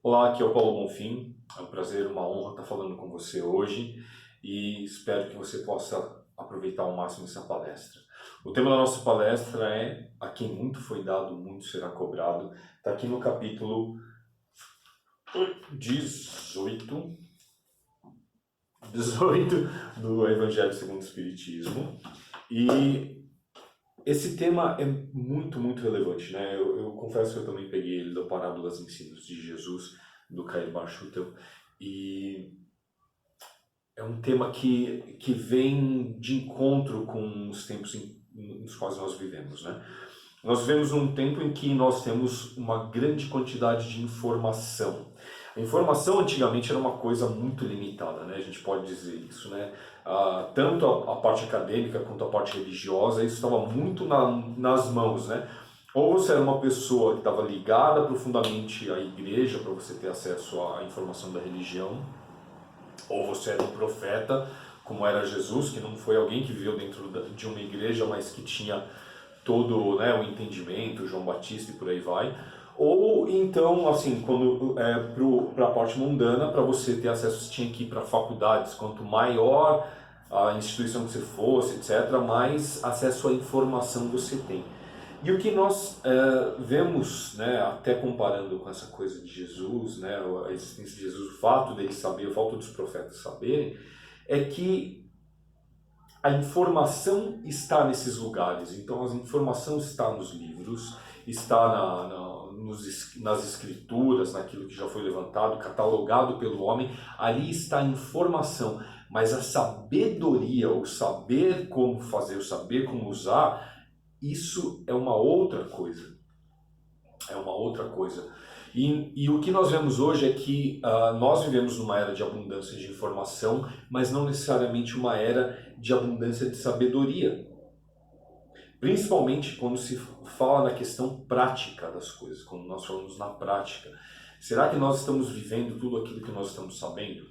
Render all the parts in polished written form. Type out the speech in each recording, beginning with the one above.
Olá, aqui é o Paulo Bonfim. É um prazer, uma honra estar falando com você hoje e espero que você possa aproveitar ao máximo essa palestra. O tema da nossa palestra é A quem muito foi dado, muito será cobrado. Está aqui no capítulo 18, 18 do Evangelho segundo o Espiritismo. E esse tema é muito relevante, né? Eu confesso que eu também peguei ele da Parábolas e Ensinos de Jesus, do Caio Barchutel, e é um tema que vem de encontro com os tempos nos quais nós vivemos, né? Nós vivemos num tempo em que nós temos uma grande quantidade de informação. A informação antigamente era uma coisa muito limitada, né? A gente pode dizer isso, né? Tanto a parte acadêmica quanto a parte religiosa, isso estava muito nas mãos, né? Ou você era uma pessoa que estava ligada profundamente à igreja para você ter acesso à informação da religião, ou você era um profeta, como era Jesus, que não foi alguém que viveu dentro de uma igreja, mas que tinha todo, né, o entendimento, João Batista e por aí vai. Ou então, assim, quando para a parte mundana, para você ter acesso, você tinha que ir para faculdades. Quanto maior a instituição que você fosse, etc., mais acesso à informação você tem. E o que nós vemos, né, até comparando com essa coisa de Jesus, né, a existência de Jesus, o fato dele saber, o fato dos profetas saberem, é que a informação está nesses lugares. Então, a informação está nos livros, está nas escrituras, naquilo que já foi levantado, catalogado pelo homem. Ali está a informação, mas a sabedoria, o saber como fazer, o saber como usar, isso é uma outra coisa. É uma outra coisa. E o que nós vemos hoje é que nós vivemos numa era de abundância de informação, mas não necessariamente uma era de abundância de sabedoria. Principalmente quando se fala na questão prática das coisas, quando nós falamos na prática. Será que nós estamos vivendo tudo aquilo que nós estamos sabendo?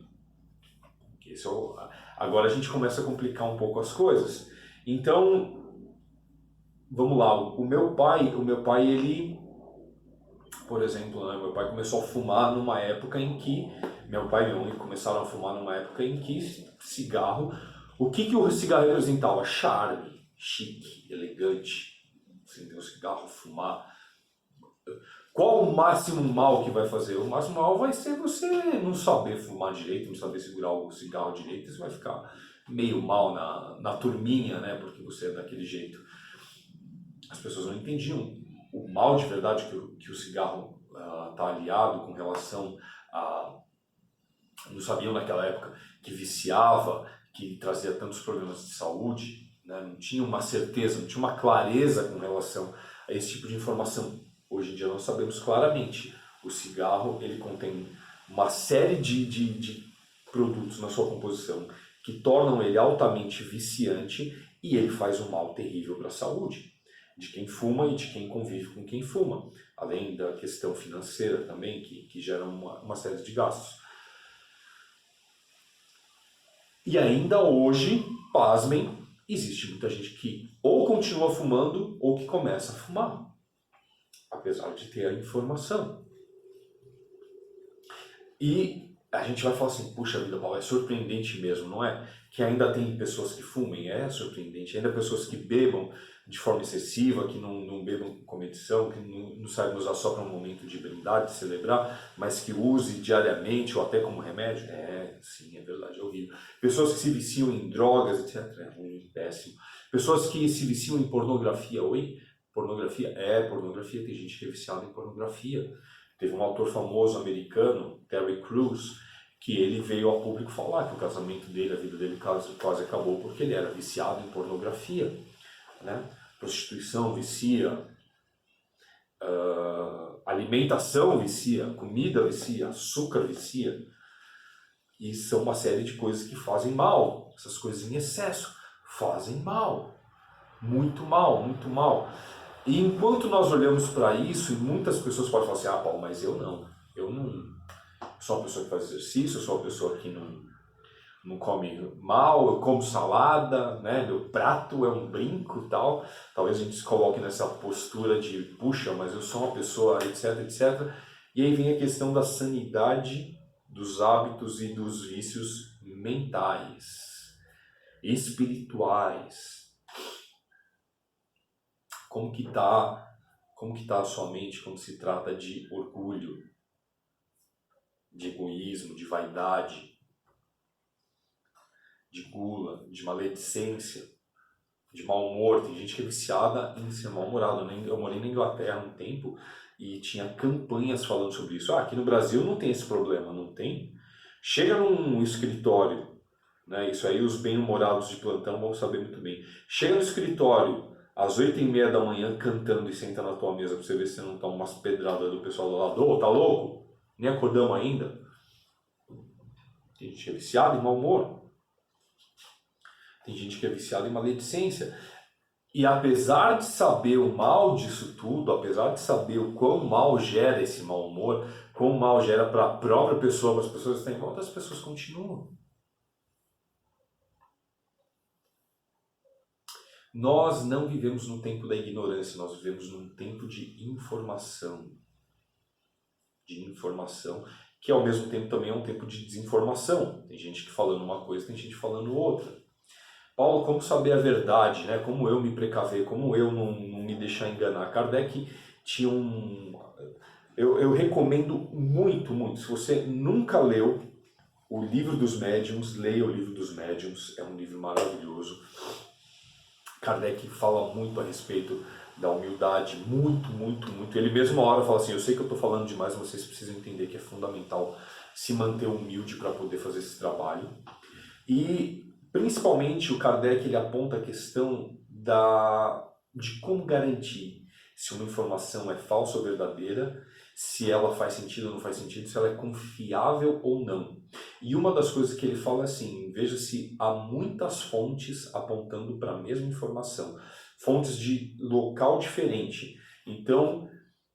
Agora a gente começa a complicar um pouco as coisas. Então, vamos lá. O meu pai, ele, por exemplo, né, meu pai começou a fumar numa época em que meu pai e minha mãe começaram a fumar numa época em que cigarro, o que o cigarro representava? Charme, chique, elegante. Acender um cigarro, fumar. Qual o máximo mal que vai fazer? O máximo mal vai ser você não saber fumar direito, não saber segurar o cigarro direito, você vai ficar meio mal na turminha, né? Porque você é daquele jeito. As pessoas não entendiam o mal de verdade que o cigarro está aliado com relação a... Não sabiam naquela época que viciava, que trazia tantos problemas de saúde, né? Não tinha uma certeza, não tinha uma clareza com relação a esse tipo de informação. Hoje em dia nós sabemos claramente, o cigarro ele contém uma série de produtos na sua composição que tornam ele altamente viciante e ele faz um mal terrível para a saúde de quem fuma e de quem convive com quem fuma, além da questão financeira também, que gera uma série de gastos. E ainda hoje, pasmem, existe muita gente que ou continua fumando ou que começa a fumar, apesar de ter a informação. E a gente vai falar assim, puxa vida, Paulo, é surpreendente mesmo, não é? Que ainda tem pessoas que fumem, é surpreendente. Ainda pessoas que bebam de forma excessiva, que não bebam com medição, que não saibam usar só para um momento de brindar, de celebrar, mas que use diariamente ou até como remédio. É, sim, é verdade, é horrível. Pessoas que se viciam em drogas, etc. É ruim, péssimo. Pessoas que se viciam em pornografia. Oi? Pornografia? É, pornografia. Tem gente que é viciada em pornografia. Teve um autor famoso americano, Terry Crews, que ele veio ao público falar que o casamento dele, a vida dele quase acabou porque ele era viciado em pornografia, né? Prostituição vicia, alimentação vicia, comida vicia, açúcar vicia. E são uma série de coisas que fazem mal. Essas coisas em excesso fazem mal. Muito mal, muito mal. E enquanto nós olhamos para isso, e muitas pessoas podem falar assim, Paulo, mas eu não sou uma pessoa que faz exercício, eu sou uma pessoa que não come mal, eu como salada, né? Meu prato é um brinco e tal. Talvez a gente se coloque nessa postura de, puxa, mas eu sou uma pessoa, etc, etc. E aí vem a questão da sanidade dos hábitos e dos vícios mentais, espirituais. Como que tá a sua mente quando se trata de orgulho, de egoísmo, de vaidade, de gula, de maledicência, de mau humor? Tem gente que é viciada em ser mal-humorado. Eu morei na Inglaterra um tempo e tinha campanhas falando sobre isso. Aqui no Brasil não tem esse problema, não tem? Chega num escritório, né, isso aí os bem-humorados de plantão vão saber muito bem. Chega no escritório às 8h30 da manhã cantando e senta na tua mesa pra você ver se não toma umas pedradas do pessoal do lado. Ô, tá louco? Nem acordamos ainda? Tem gente que é viciada em mau humor. Tem gente que é viciada em maledicência. E apesar de saber o mal disso tudo, apesar de saber o quão mal gera esse mau humor, quão mal gera para a própria pessoa, para as pessoas que estão em volta, as pessoas continuam. Nós não vivemos no tempo da ignorância, nós vivemos num tempo de informação. De informação, que ao mesmo tempo também é um tempo de desinformação. Tem gente que falando uma coisa, tem gente falando outra. Paulo, como saber a verdade, né? Como eu me precaver, como eu não me deixar enganar? Kardec tinha Eu recomendo muito, muito. Se você nunca leu o Livro dos Médiuns, leia o Livro dos Médiuns, é um livro maravilhoso. Kardec fala muito a respeito da humildade, muito, muito, muito. Ele mesmo uma hora fala assim, eu sei que eu estou falando demais, mas vocês precisam entender que é fundamental se manter humilde para poder fazer esse trabalho. E principalmente o Kardec ele aponta a questão de como garantir se uma informação é falsa ou verdadeira, se ela faz sentido ou não faz sentido, se ela é confiável ou não. E uma das coisas que ele fala é assim, veja se há muitas fontes apontando para a mesma informação, fontes de local diferente. Então,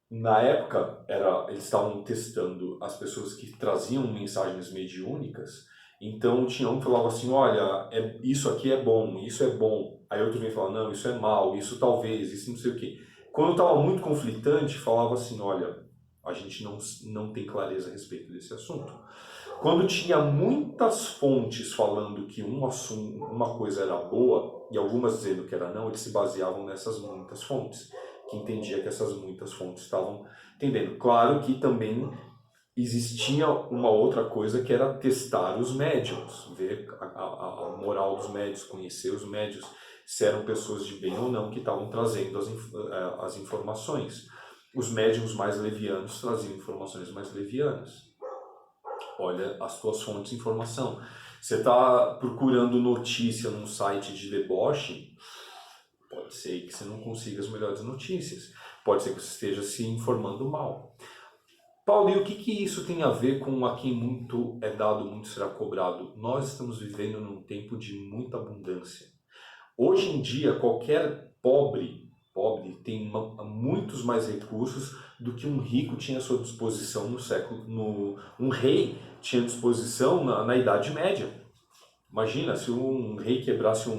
na época, eles estavam testando as pessoas que traziam mensagens mediúnicas. Então tinha um que falava assim, olha, isso aqui é bom, isso é bom. Aí outro vinha e falava, não, isso é mal, isso talvez, isso não sei o quê. Quando estava muito conflitante, falava assim, olha, a gente não tem clareza a respeito desse assunto. Quando tinha muitas fontes falando que uma coisa era boa e algumas dizendo que era não, eles se baseavam nessas muitas fontes, que entendia que essas muitas fontes estavam entendendo. Claro que também existia uma outra coisa que era testar os médiums, ver a moral dos médiums, conhecer os médiums, se eram pessoas de bem ou não que estavam trazendo as informações. Os médiums mais levianos traziam informações mais levianas. Olha as tuas fontes de informação. Você está procurando notícia num site de deboche, pode ser que você não consiga as melhores notícias. Pode ser que você esteja se informando mal. Paulo, e o que isso tem a ver com a quem muito é dado, muito será cobrado? Nós estamos vivendo num tempo de muita abundância. Hoje em dia, qualquer pobre tem muitos mais recursos do que um rico tinha à sua disposição um rei tinha à disposição na Idade Média. Imagina, se um rei quebrasse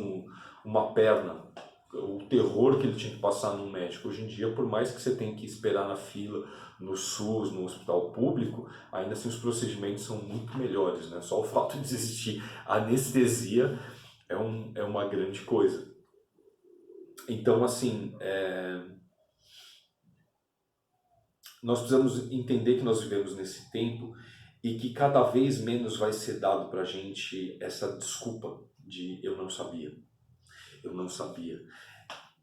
uma perna, o terror que ele tinha que passar num médico. Hoje em dia, por mais que você tenha que esperar na fila, no SUS, no hospital público, ainda assim os procedimentos são muito melhores, né? Só o fato de existir anestesia é uma grande coisa. Então, assim, nós precisamos entender que nós vivemos nesse tempo e que cada vez menos vai ser dado para a gente essa desculpa de eu não sabia. Eu não sabia.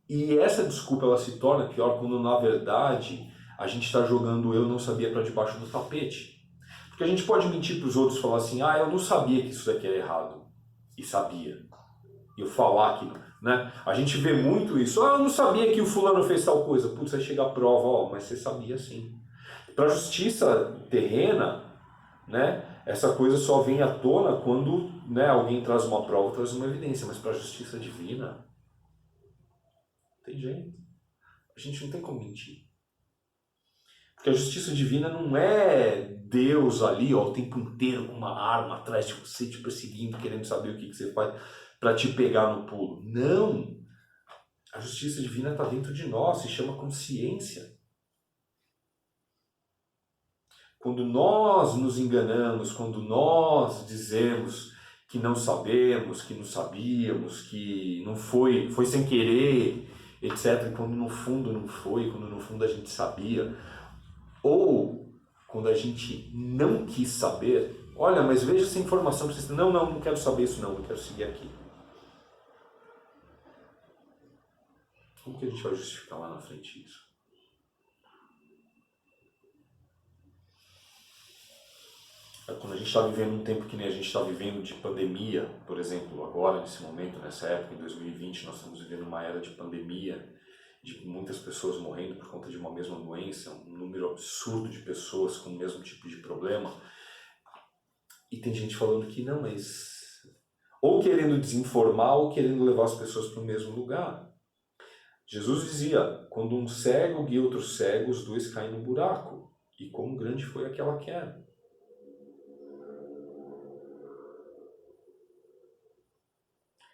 E essa desculpa ela se torna pior quando, na verdade, a gente está jogando eu não sabia para debaixo do tapete. Porque a gente pode mentir para os outros e falar assim, eu não sabia que isso daqui era errado. E sabia. E eu falar que, né? A gente vê muito isso. Eu não sabia que o fulano fez tal coisa. Putz, aí chega a prova, mas você sabia sim. Para a justiça terrena, né? Essa coisa só vem à tona quando, né, alguém traz uma prova, traz uma evidência. Mas para a justiça divina, tem jeito. A gente não tem como mentir. Porque a justiça divina não é Deus ali, ó, o tempo inteiro com uma arma atrás de você, te perseguindo, querendo saber o que você faz para te pegar no pulo. Não! A justiça divina está dentro de nós, se chama consciência. Quando nós nos enganamos, quando nós dizemos que não sabemos, que não sabíamos, que não foi sem querer, etc. E quando no fundo não foi, quando no fundo a gente sabia, ou quando a gente não quis saber, olha, mas veja essa informação, você não quero saber isso não, eu quero seguir aqui. Como que a gente vai justificar lá na frente isso? Quando a gente está vivendo um tempo que nem a gente está vivendo de pandemia, por exemplo, agora, nesse momento, nessa época, em 2020, nós estamos vivendo uma era de pandemia, de muitas pessoas morrendo por conta de uma mesma doença, um número absurdo de pessoas com o mesmo tipo de problema. E tem gente falando que não, mas... ou querendo desinformar, ou querendo levar as pessoas para o mesmo lugar. Jesus dizia, quando um cego guia outro cego, os dois caem no buraco. E quão grande foi aquela queda.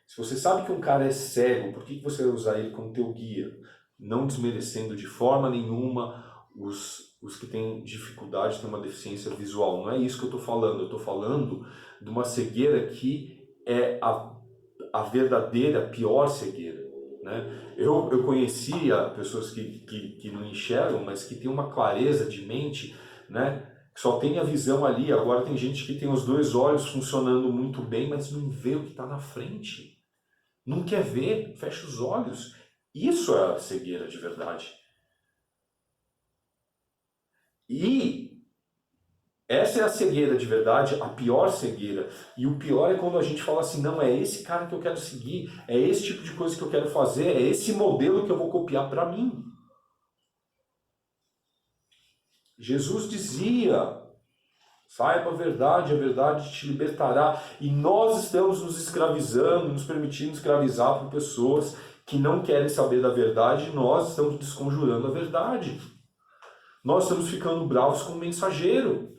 Se você sabe que um cara é cego, por que você vai usar ele como teu guia? Não desmerecendo de forma nenhuma os que têm dificuldade, têm uma deficiência visual. Não é isso que eu estou falando. Eu estou falando de uma cegueira que é a verdadeira, pior cegueira. Né? Eu conhecia pessoas que não enxergam, mas que têm uma clareza de mente, né? Que só tem a visão ali. Agora tem gente que tem os dois olhos funcionando muito bem, mas não vê o que está na frente. Não quer ver, fecha os olhos. Isso é a cegueira de verdade. E essa é a cegueira de verdade, a pior cegueira. E o pior é quando a gente fala assim, não, é esse cara que eu quero seguir, é esse tipo de coisa que eu quero fazer, é esse modelo que eu vou copiar para mim. Jesus dizia, saiba a verdade te libertará. E nós estamos nos escravizando, nos permitindo escravizar por pessoas que não querem saber da verdade, nós estamos desconjurando a verdade. Nós estamos ficando bravos com o mensageiro.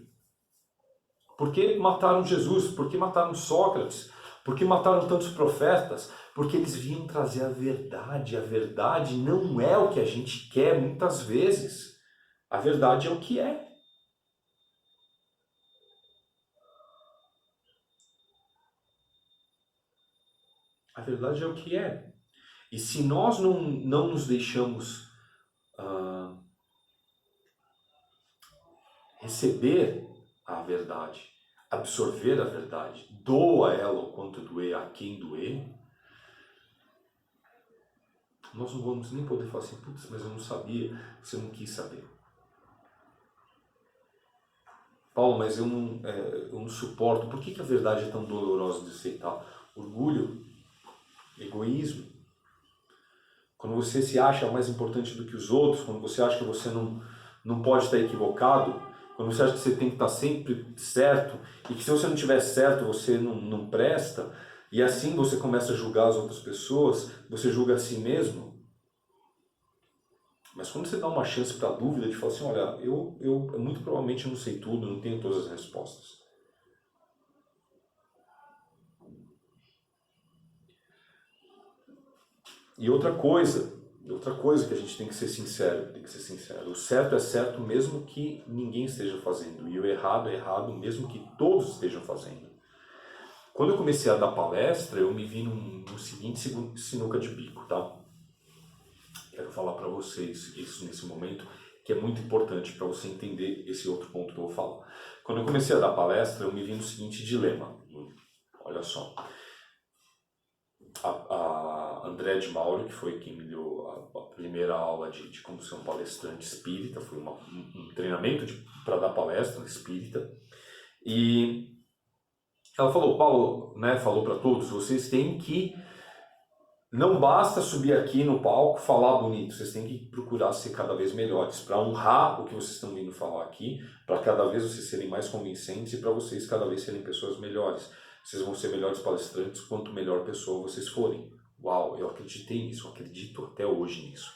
Por que mataram Jesus? Por que mataram Sócrates? Por que mataram tantos profetas? Porque eles vinham trazer a verdade. A verdade não é o que a gente quer muitas vezes. A verdade é o que é. A verdade é o que é. E se nós não nos deixamos receber a verdade, absorver a verdade, doa ela o quanto doer a quem doer, nós não vamos nem poder falar assim, putz, mas eu não sabia, você não quis saber. Paulo, mas eu não suporto, por que a verdade é tão dolorosa de aceitar? Orgulho, egoísmo. Quando você se acha mais importante do que os outros, quando você acha que você não pode estar equivocado, quando você acha que você tem que estar sempre certo, e que se você não estiver certo, você não presta, e assim você começa a julgar as outras pessoas, você julga a si mesmo. Mas quando você dá uma chance para a dúvida de falar assim, olha, eu muito provavelmente não sei tudo, não tenho todas as respostas. E outra coisa que a gente tem que ser sincero, O certo é certo mesmo que ninguém esteja fazendo, e o errado é errado mesmo que todos estejam fazendo. Quando eu comecei a dar palestra, eu me vi no seguinte sinuca de bico, tá? Quero falar para vocês isso nesse momento, que é muito importante para você entender esse outro ponto que eu vou falar. Quando eu comecei a dar palestra, eu me vi no seguinte dilema. Olha só. A André de Mauro, que foi quem me deu a primeira aula de como ser um palestrante espírita, foi um treinamento para dar palestra espírita, e ela falou, Paulo, né, falou para todos, vocês têm que, não basta subir aqui no palco, falar bonito, vocês têm que procurar ser cada vez melhores, para honrar o que vocês estão vindo falar aqui, para cada vez vocês serem mais convincentes e para vocês cada vez serem pessoas melhores. Vocês vão ser melhores palestrantes quanto melhor pessoa vocês forem. Uau, eu acreditei nisso, eu acredito até hoje nisso.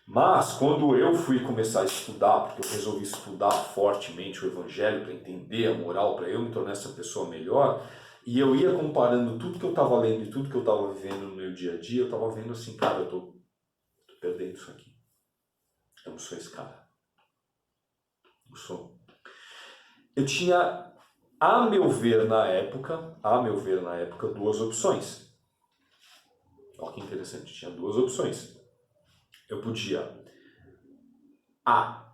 Mas quando eu fui começar a estudar, porque eu resolvi estudar fortemente o Evangelho para entender a moral, para eu me tornar essa pessoa melhor, e eu ia comparando tudo que eu estava lendo e tudo que eu estava vivendo no meu dia a dia, eu estava vendo assim, cara, eu tô perdendo isso aqui. Eu não sou esse cara. sou. Eu tinha, a meu ver na época, duas opções. Olha que interessante, tinha duas opções. Eu podia A,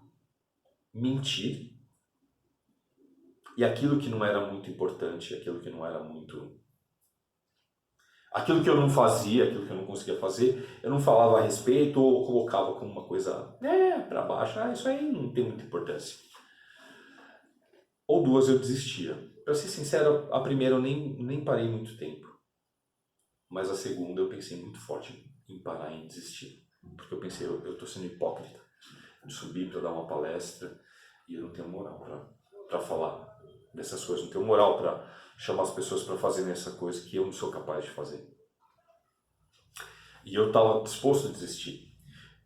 mentir, e aquilo que não era muito importante, aquilo que eu não fazia, aquilo que eu não conseguia fazer, eu não falava a respeito ou colocava como uma coisa para baixo. Isso aí não tem muita importância. Ou duas, eu desistia. Para ser sincero, a primeira eu nem parei muito tempo. Mas a segunda eu pensei muito forte em parar e desistir. Porque eu pensei, eu estou sendo hipócrita de subir para dar uma palestra e eu não tenho moral para falar dessas coisas, não tenho moral para chamar as pessoas para fazerem essa coisa que eu não sou capaz de fazer. E eu estava disposto a desistir.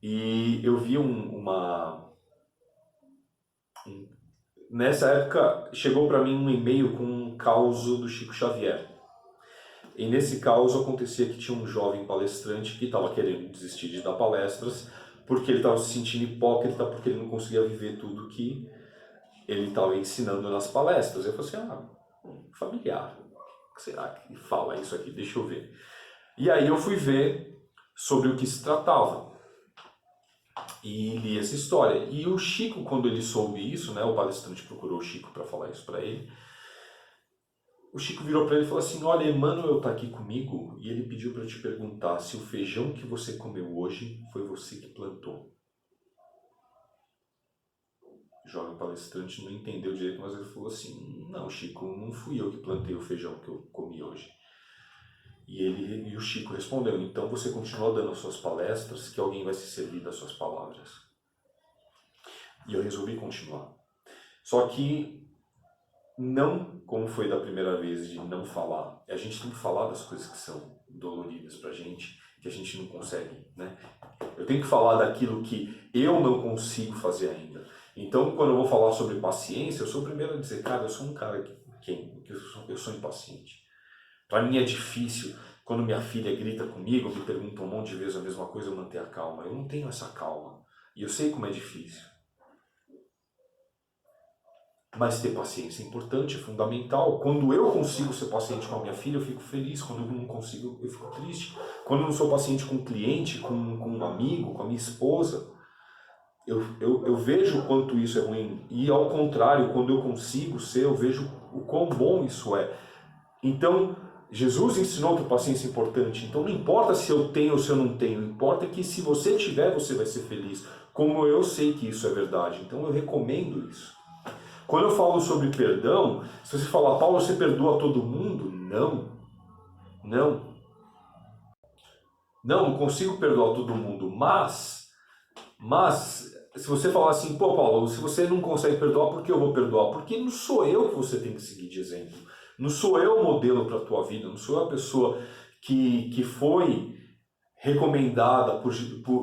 E eu vi nessa época chegou para mim um e-mail com um caos do Chico Xavier. E nesse caos acontecia que tinha um jovem palestrante que estava querendo desistir de dar palestras porque ele estava se sentindo hipócrita, porque ele não conseguia viver tudo que ele estava ensinando nas palestras. Eu falei assim, familiar, o que será que fala isso aqui? Deixa eu ver. E aí eu fui ver sobre o que se tratava e li essa história. E o Chico, quando ele soube isso, o palestrante procurou o Chico para falar isso para ele, o Chico virou para ele e falou assim, olha, Emmanuel está aqui comigo e ele pediu para te perguntar se o feijão que você comeu hoje foi você que plantou. O jovem palestrante não entendeu direito, mas ele falou assim, não, Chico, não fui eu que plantei o feijão que eu comi hoje. E o Chico respondeu, então você continua dando as suas palestras que alguém vai se servir das suas palavras. E eu resolvi continuar. Só que não como foi da primeira vez de não falar. A gente tem que falar das coisas que são doloridas pra gente, que a gente não consegue, Eu tenho que falar daquilo que eu não consigo fazer ainda. Então, quando eu vou falar sobre paciência, eu sou o primeiro a dizer, cara, eu sou um cara que eu sou impaciente. Para mim é difícil, quando minha filha grita comigo, me pergunta um monte de vezes a mesma coisa, eu manter a calma. Eu não tenho essa calma. E eu sei como é difícil. Mas ter paciência é importante, é fundamental. Quando eu consigo ser paciente com a minha filha, eu fico feliz. Quando eu não consigo, eu fico triste. Quando eu não sou paciente com um cliente, com um amigo, com a minha esposa, eu vejo o quanto isso é ruim. E ao contrário, quando eu consigo ser, eu vejo o quão bom isso é. Então, Jesus ensinou que a paciência é importante. Então, não importa se eu tenho ou se eu não tenho. Importa que se você tiver, você vai ser feliz. Como eu sei que isso é verdade. Então, eu recomendo isso. Quando eu falo sobre perdão, se você falar, Paulo, você perdoa todo mundo? Não consigo perdoar todo mundo, mas se você falar assim, pô Paulo, se você não consegue perdoar, por que eu vou perdoar? Porque não sou eu que você tem que seguir de exemplo, não sou eu o modelo para a tua vida, não sou eu a pessoa que foi recomendada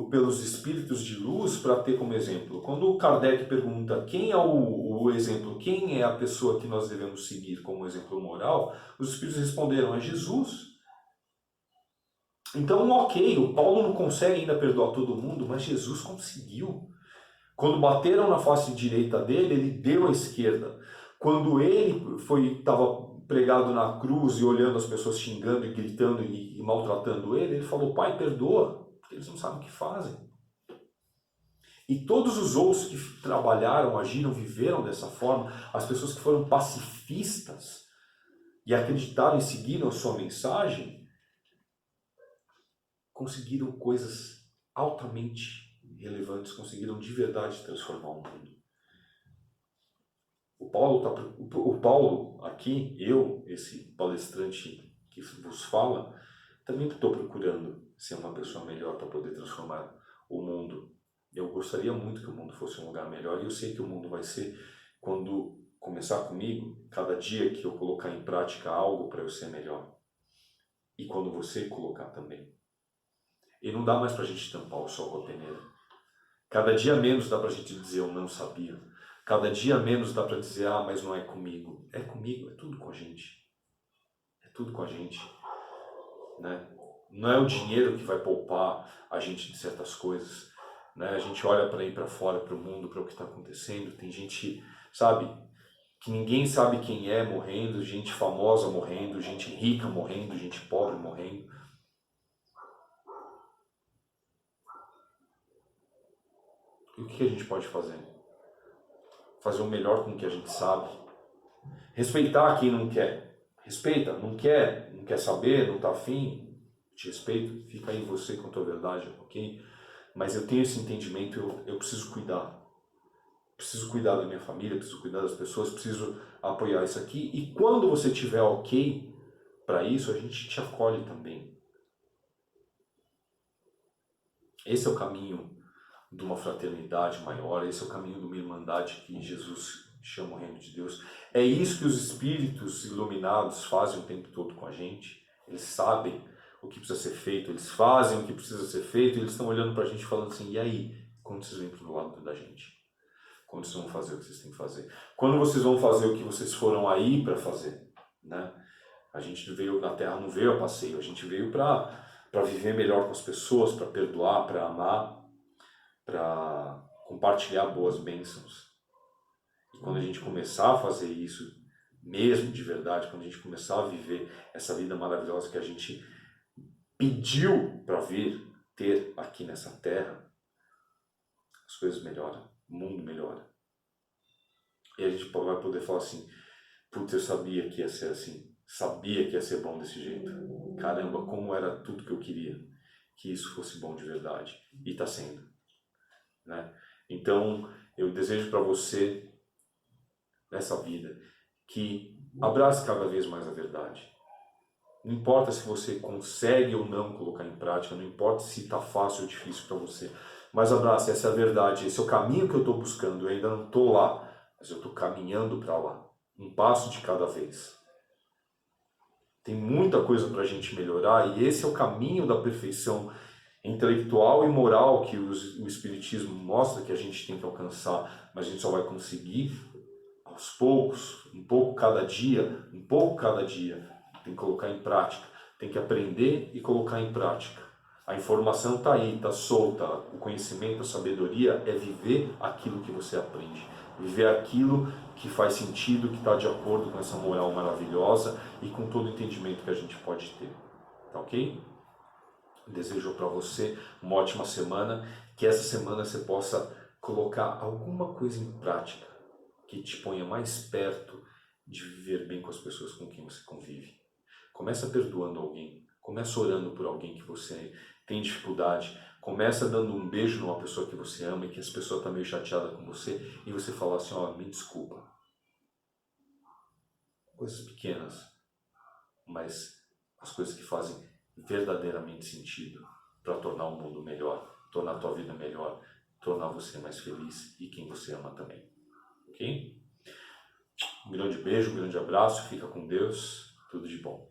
pelos espíritos de luz para ter como exemplo. Quando o Kardec pergunta quem é o exemplo, quem é a pessoa que nós devemos seguir como exemplo moral, os espíritos responderam, é Jesus. Então, ok, o Paulo não consegue ainda perdoar todo mundo, mas Jesus conseguiu. Quando bateram na face direita dele, ele deu à esquerda. Quando ele estava pregado na cruz e olhando as pessoas xingando e gritando e maltratando ele falou, Pai, perdoa, porque eles não sabem o que fazem. E todos os outros que trabalharam, agiram, viveram dessa forma, as pessoas que foram pacifistas e acreditaram e seguiram a sua mensagem, conseguiram coisas altamente relevantes, conseguiram de verdade transformar o mundo. O Paulo aqui, esse palestrante que vos fala, também estou procurando ser uma pessoa melhor para poder transformar o mundo. Eu gostaria muito que o mundo fosse um lugar melhor e eu sei que o mundo vai ser quando começar comigo, cada dia que eu colocar em prática algo para eu ser melhor. E quando você colocar também. E não dá mais para a gente tampar o sol com a peneira. Cada dia menos dá para a gente dizer eu não sabia. Cada dia menos dá para dizer, mas não é comigo. É comigo, é tudo com a gente. É tudo com a gente. Não é o dinheiro que vai poupar a gente de certas coisas. né? A gente olha para ir para fora, para o mundo, para o que está acontecendo. Tem gente, sabe, que ninguém sabe quem é morrendo, gente famosa morrendo, gente rica morrendo, gente pobre morrendo. E o que a gente pode fazer? Fazer o melhor com o que a gente sabe. Respeitar quem não quer. Respeita, não quer saber, não está afim. Te respeito, fica aí você com a tua verdade, ok? Mas eu tenho esse entendimento, eu preciso cuidar. Preciso cuidar da minha família, preciso cuidar das pessoas, preciso apoiar isso aqui. E quando você tiver ok para isso, a gente te acolhe também. Esse é o caminho de uma fraternidade maior, esse é o caminho de uma irmandade que Jesus chama o reino de Deus. É isso que os espíritos iluminados fazem o tempo todo com a gente. Eles sabem o que precisa ser feito, eles fazem o que precisa ser feito, e eles estão olhando para a gente falando assim, e aí, quando vocês vêm para o lado da gente? Quando vocês vão fazer o que vocês têm que fazer? Quando vocês vão fazer o que vocês foram aí para fazer? Né? A gente veio na Terra, não veio a passeio, a gente veio para viver melhor com as pessoas, para perdoar, para amar, para compartilhar boas bênçãos. E quando a gente começar a fazer isso, mesmo de verdade, quando a gente começar a viver essa vida maravilhosa que a gente pediu para vir ter aqui nessa terra, as coisas melhoram, o mundo melhora. E a gente vai poder falar assim, putz, eu sabia que ia ser assim, sabia que ia ser bom desse jeito. Caramba, como era tudo que eu queria, que isso fosse bom de verdade. E está sendo. Né? Então, eu desejo para você, nessa vida, que abrace cada vez mais a verdade. Não importa se você consegue ou não colocar em prática, não importa se está fácil ou difícil para você, mas abrace, essa é a verdade, esse é o caminho que eu estou buscando, eu ainda não estou lá, mas eu estou caminhando para lá, um passo de cada vez. Tem muita coisa para a gente melhorar e esse é o caminho da perfeição intelectual e moral que o Espiritismo mostra que a gente tem que alcançar, mas a gente só vai conseguir aos poucos, um pouco cada dia, um pouco cada dia. Tem que colocar em prática, tem que aprender e colocar em prática. A informação está aí, está solta, o conhecimento, a sabedoria é viver aquilo que você aprende. Viver aquilo que faz sentido, que está de acordo com essa moral maravilhosa e com todo o entendimento que a gente pode ter. Tá ok? Desejo para você uma ótima semana, que essa semana você possa colocar alguma coisa em prática que te ponha mais perto de viver bem com as pessoas com quem você convive. Começa perdoando alguém, começa orando por alguém que você tem dificuldade, começa dando um beijo numa pessoa que você ama e que essa pessoa está meio chateada com você e você fala assim, ó, me desculpa. Coisas pequenas, mas as coisas que fazem verdadeiramente sentido para tornar o mundo melhor, tornar a tua vida melhor, tornar você mais feliz e quem você ama também. Ok? Um grande beijo, um grande abraço, fica com Deus, tudo de bom.